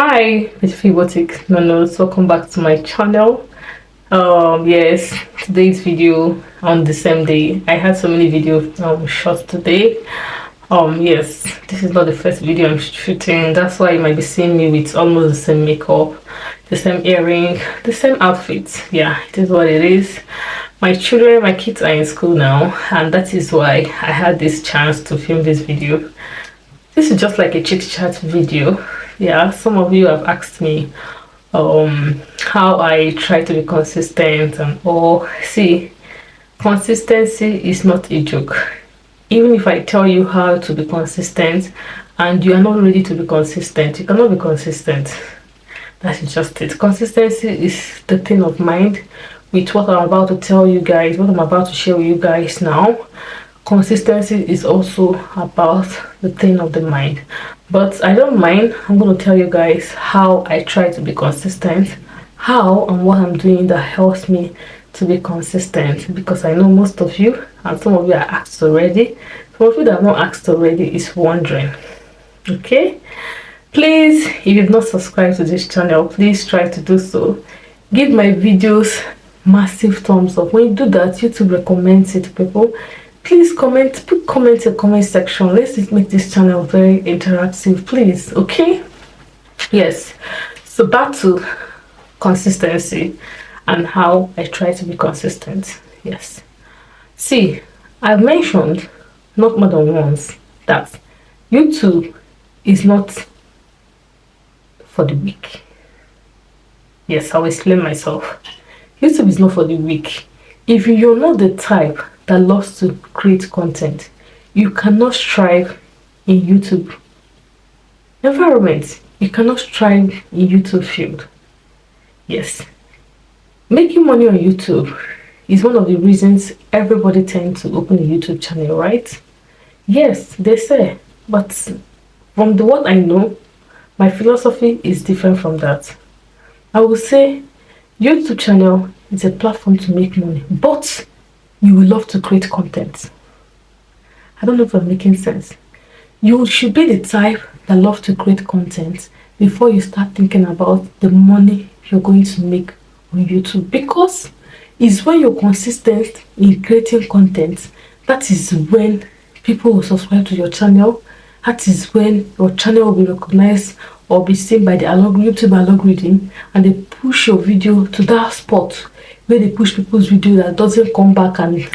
Hi, it's igboticnono. Welcome back to my channel. Yes, today's video on the same day. I had so many videos shot today. Yes, this is not the first video I'm shooting. That's why you might be seeing me with almost the same makeup, the same earring, the same outfit. Yeah, it is what it is. My kids are in school now, and that is why I had this chance to film this video. This is just like a chit chat video. Yeah, some of you have asked me how I try to be consistent and all. See, consistency is not a joke. Even if I tell you how to be consistent and you are not ready to be consistent, you cannot be consistent. That is just it. Consistency is the thing of mind with what I'm about to tell you guys, what I'm about to share with you guys now. Consistency is also about the thing of the mind, but I don't mind. I'm going to tell you guys how I try to be consistent, how and what I'm doing that helps me to be consistent, because I know most of you and some of you are asked already. Some of you that are not asked already is wondering. Okay, please, if you've not subscribed to this channel, please try to do so. Give my videos massive thumbs up. When you do that, YouTube recommends it to people. Please comment, put comments in the comment section. Let's make this channel very interactive, please. Okay, yes, so back to consistency and how I try to be consistent. Yes, see, I've mentioned not more than once that YouTube is not for the weak. Yes, I'll explain myself. YouTube is not for the weak. If you're not the type that loves to create content, you cannot strive in YouTube environment. You cannot strive in YouTube field. Yes, making money on YouTube is one of the reasons everybody tends to open a YouTube channel, right? Yes, they say, but from what I know, my philosophy is different from that. I will say YouTube channel is a platform to make money, but you will love to create content. I don't know if I'm making sense. You should be the type that love to create content before you start thinking about the money you're going to make on YouTube, because it's when you're consistent in creating content that is when people will subscribe to your channel. That is when your channel will be recognized or be seen by the YouTube algorithm, and they push your video to that spot where they push people's video that doesn't come back and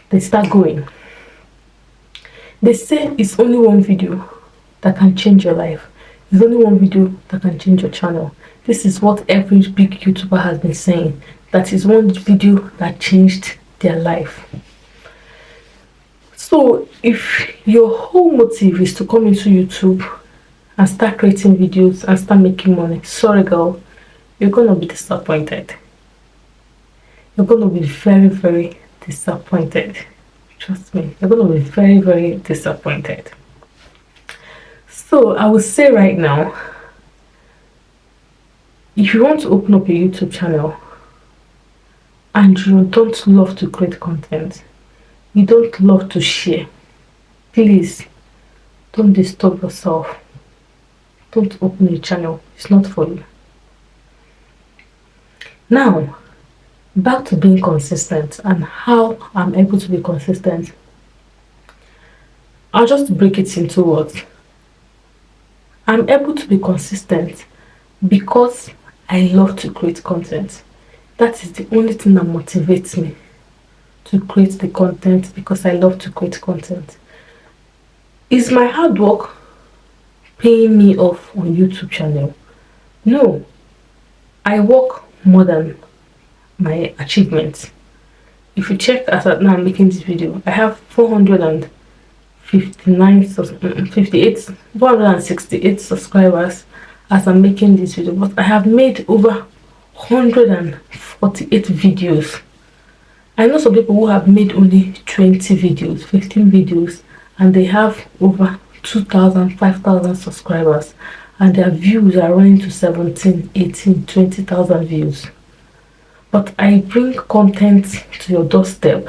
they start going. They say it's only one video that can change your life. It's only one video that can change your channel. This is what every big YouTuber has been saying. That is one video that changed their life. So if your whole motive is to come into YouTube and start creating videos and start making money, sorry girl, you're gonna be disappointed. You're gonna be very, very disappointed. Trust me, you're gonna be very, very disappointed. So I will say right now, if you want to open up a YouTube channel and you don't love to create content, you don't love to share, please don't disturb yourself. Don't open a channel. It's not for you. Now, back to being consistent and how I'm able to be consistent. I'll just break it into words. I'm able to be consistent because I love to create content. That is the only thing that motivates me to create the content, because I love to create content. Is my hard work paying me off on YouTube channel? No, I work more than my achievements. If you check as at now I'm making this video, I have 468 subscribers as I'm making this video, but I have made over 148 videos. I know some people who have made only 20 videos, 15 videos, and they have over 2,000, 5,000 subscribers, and their views are running to 17, 18, 20,000 views. But I bring content to your doorstep.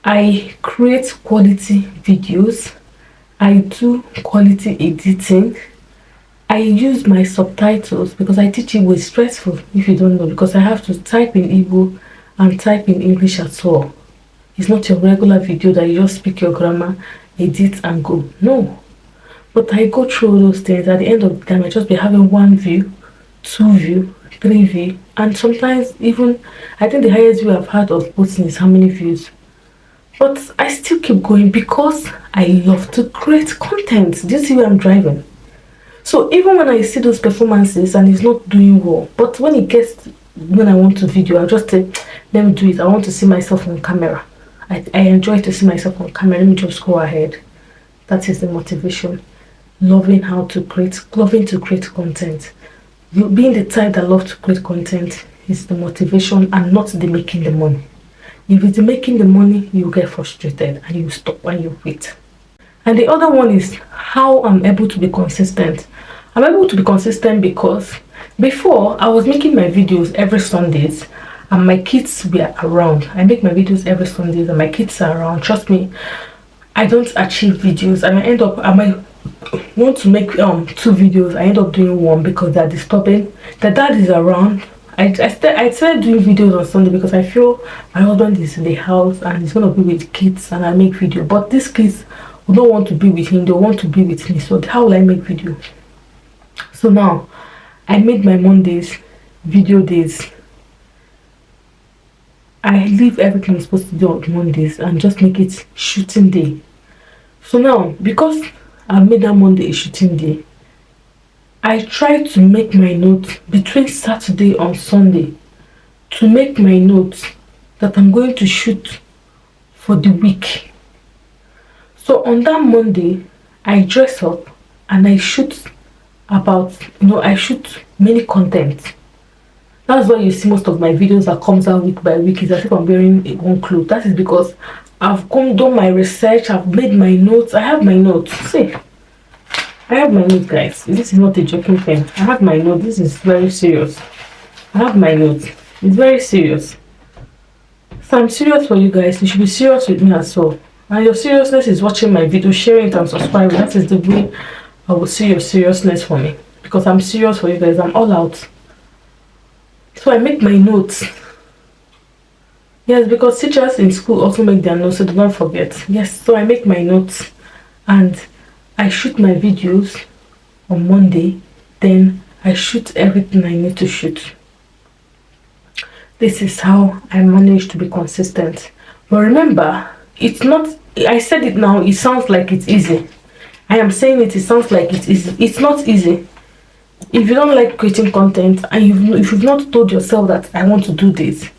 I create quality videos. I do quality editing. I use my subtitles because I teach Igbo. It's stressful if you don't know, because I have to type in Igbo and type in English as well. It's not your regular video that you just speak your grammar, edit and go. No. But I go through those things. At the end of the time, I just be having 1 view, 2 view, 3 view, and sometimes even, I think the highest view I've had of posting is how many views. But I still keep going because I love to create content. Do you see where I'm driving? So even when I see those performances and it's not doing well, but when it gets, when I want to video, I'll just say, let me do it. I want to see myself on camera. I enjoy to see myself on camera. Let me just go ahead. That is the motivation. Loving to create content. You being the type that loves to create content is the motivation and not the making the money. If it's making the money, you get frustrated and you stop and you quit. And the other one is how I'm able to be consistent. I'm able to be consistent because before I was making my videos every Sundays and my kids were around. I make my videos every Sundays and my kids are around. Trust me, I don't achieve videos. I might want to make 2 videos. I end up doing 1 because they're disturbing. The dad is around. I started doing videos on Sunday because I feel my husband is in the house and he's gonna be with kids and I make video. But these kids don't want to be with him, they want to be with me. So how will I make video? So now I made my Mondays video days. I leave everything I'm supposed to do on Mondays and just make it shooting day. So now, because I've made that Monday a shooting day, I try to make my notes between Saturday and Sunday to make my notes that I'm going to shoot for the week. So on that Monday, I dress up and I shoot I shoot many content. That's why you see most of my videos that comes out week by week is as if I'm wearing one clothes. That is because I've done my research, I've made my notes. I have my notes. See, I have my notes, guys. This is not a joking thing. I have my notes. This is very serious. I have my notes. It's very serious. So I'm serious for you guys. You should be serious with me as well. And your seriousness is watching my video, sharing it and subscribing. That is the way I will see your seriousness for me. Because I'm serious for you guys. I'm all out. So I make my notes. Yes, because teachers in school also make their notes, so do not forget. Yes, so I make my notes and I shoot my videos on Monday. Then I shoot everything I need to shoot. This is how I manage to be consistent. But remember, it's not, I said it now, it sounds like it's easy. I am saying it sounds like it's easy. It's not easy. If you don't like creating content and if you've not told yourself that I want to do this,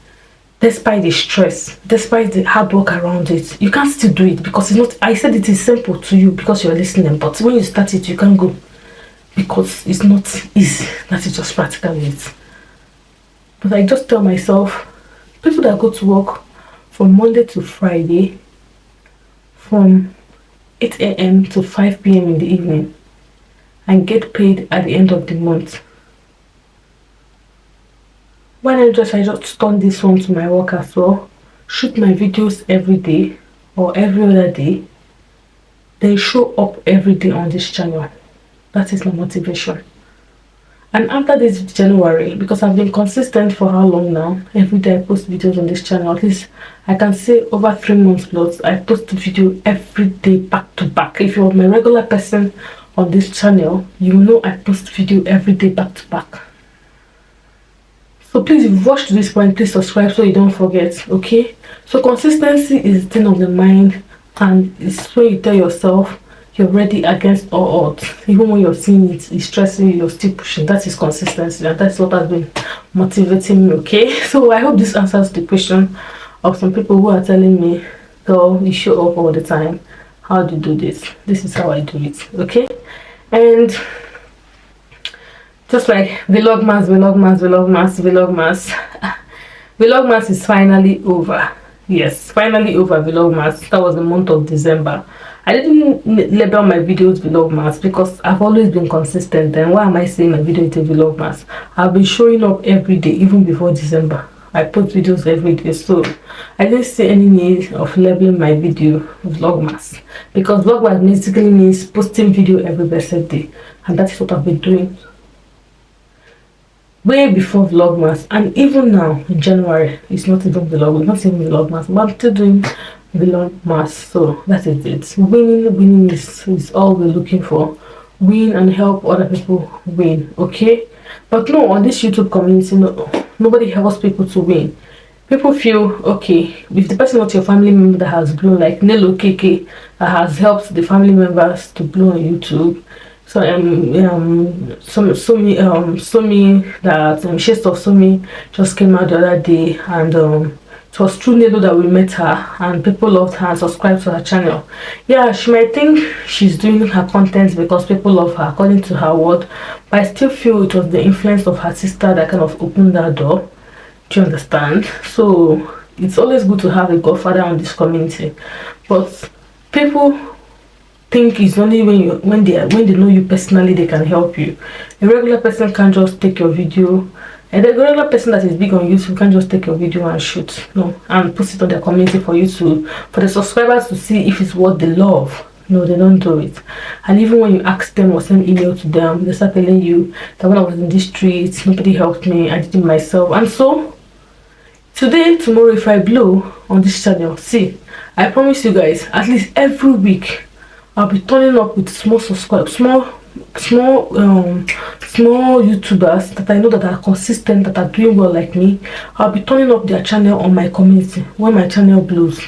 despite the stress, despite the hard work around it, you can't still do it because it's not, I said it is simple to you because you're listening, but when you start it, you can't go because it's not easy. That is just practically it. But I just tell myself, people that go to work from Monday to Friday, from 8 a.m. to 5 p.m. in the evening, and get paid at the end of the month. Why not I just turn this one to my work as well, shoot my videos every day or every other day, then show up every day on this channel. That is my motivation. And after this January, because I've been consistent for how long now, every day I post videos on this channel, at least I can say over 3 months plus, I post a video every day back to back. If you're my regular person on this channel, you know I post video every day back to back. So please, if you've watched to this point, please subscribe so you don't forget, okay? So consistency is the thing of the mind, and it's when you tell yourself you're ready against all odds. Even when you're seeing it's stressing you, you're still pushing. That is consistency, and that's what has been motivating me, okay? So I hope this answers the question of some people who are telling me, girl, you show up all the time. How do you do this? This is how I do it, okay? And just like Vlogmas is finally over. Yes, finally over. Vlogmas, that was the month of December. I didn't label my videos Vlogmas because I've always been consistent. And why am I saying my video is a Vlogmas? I've been showing up every day even before December. I post videos every day, so I didn't see any need of labeling my video vlogmas, because vlogmas basically means posting video every blessed day, and that is what I've been doing way before vlogmas. And even now in January, it's not even vlogmas, but I'm still doing vlogmas. So that is it. Winning is all we're looking for. Win and help other people win. Okay, but no, on this YouTube community, nobody helps people to win. People feel, okay, if the person not your family member that has blown, like Nelo KK, that has helped the family members to blow on YouTube. So Somi that Shades of Somi just came out the other day, and it was through Nelo that we met her, and people loved her and subscribed to her channel. Yeah, she might think she's doing her content because people love her, according to her word, but I still feel it was the influence of her sister that kind of opened that door. Do you understand? So it's always good to have a godfather on this community, but people think it's only when they know you personally they can help you. A regular person can't just take your video, and a regular person that is big on YouTube can't just take your video and shoot and post it on their community for the subscribers to see if it's what they love. No, they don't do it. And even when you ask them or send email to them, they start telling you that when I was in the streets, nobody helped me, I did it myself. And so today, tomorrow, if I blow on this channel, see, I promise you guys, at least every week I'll be turning up with small YouTubers that I know that are consistent, that are doing well like me. I'll be turning up their channel on my community when my channel blows,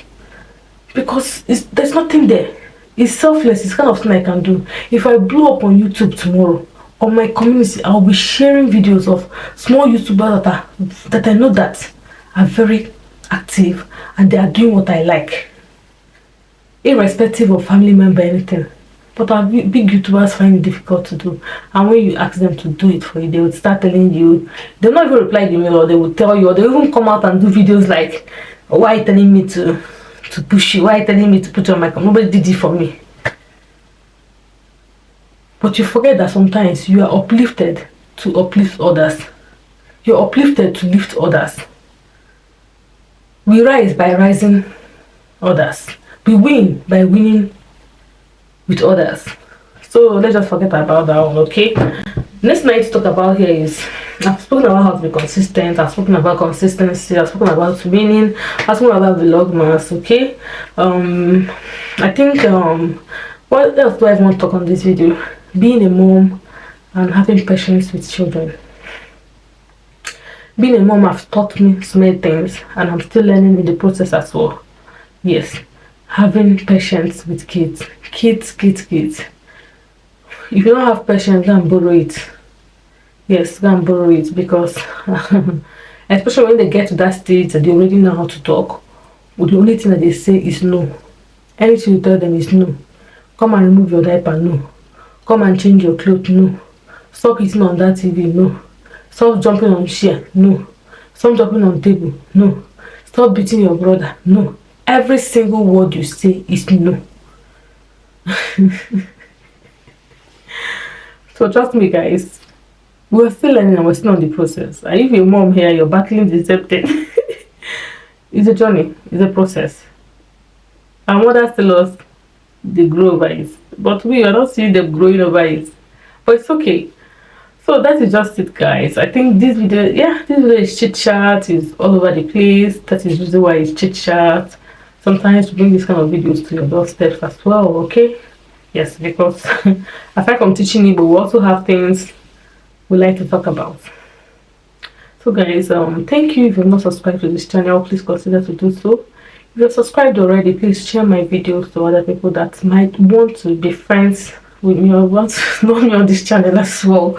because there's nothing there. It's selfless. It's kind of thing I can do. If I blow up on YouTube tomorrow, on my community, I'll be sharing videos of small YouTubers that I know that are very active and they are doing what I like, irrespective of family member, anything. But our big YouTubers find it difficult to do, and when you ask them to do it for you, they would start telling you, they'll not even reply the email, or they will tell you, or they'll even come out and do videos like, why are you telling me to push you, why are you telling me to put you on my account, nobody did it for me. But you forget that sometimes you are uplifted to uplift others. You're uplifted to lift others. We rise by rising others. We win by winning with others. So let's just forget about that one, okay? Next thing I need to talk about here is, I've spoken about how to be consistent, I've spoken about consistency, I've spoken about winning, I've spoken about vlogmas, okay? I think what else do I want to talk on this video? Being a mom and having patience with children. Being a mom has taught me so many things, and I'm still learning in the process as well. Yes, having patience with kids. If you don't have patience, go and borrow it. Yes, go and borrow it, because especially when they get to that stage that they already know how to talk, but the only thing that they say is no. Anything you tell them is no. Come and remove your diaper, no. Come and change your clothes, no. Stop eating on that TV, no. Stop jumping on chair, no. Stop jumping on table, no. Stop beating your brother, no. Every single word you say is no. So trust me guys, we're still learning and we're still on the process. And if your mom here, you're battling the same thing, it's a journey, it's a process. And mothers tell us they grow over it, but we are not seeing them growing over it. But it's okay. So that is just it guys. I think this video is chit chat, is all over the place. That is the reason why it's chit chat. Sometimes bring this kind of videos to your doorstep as well, okay? Yes, because aside from teaching Igbo, we also have things we like to talk about. So guys, thank you. If you're not subscribed to this channel, please consider to do so. If you're subscribed already, please share my videos to other people that might want to be friends with me or want to know me on this channel as well.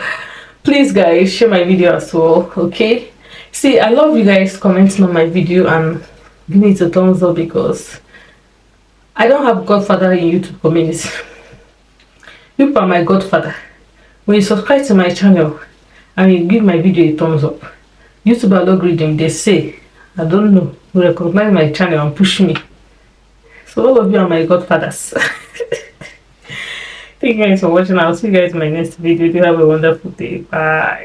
Please guys, share my video as well, okay? See, I love you guys commenting on my video and giving it a thumbs up, because I don't have godfather in YouTube community. You are my godfather. When you subscribe to my channel and you give my video a thumbs up, YouTube algorithm, they say, I don't know, will recognize my channel and push me. So all of you are my godfathers. Thank you guys for watching. I'll see you guys in my next video. Do have a wonderful day. Bye.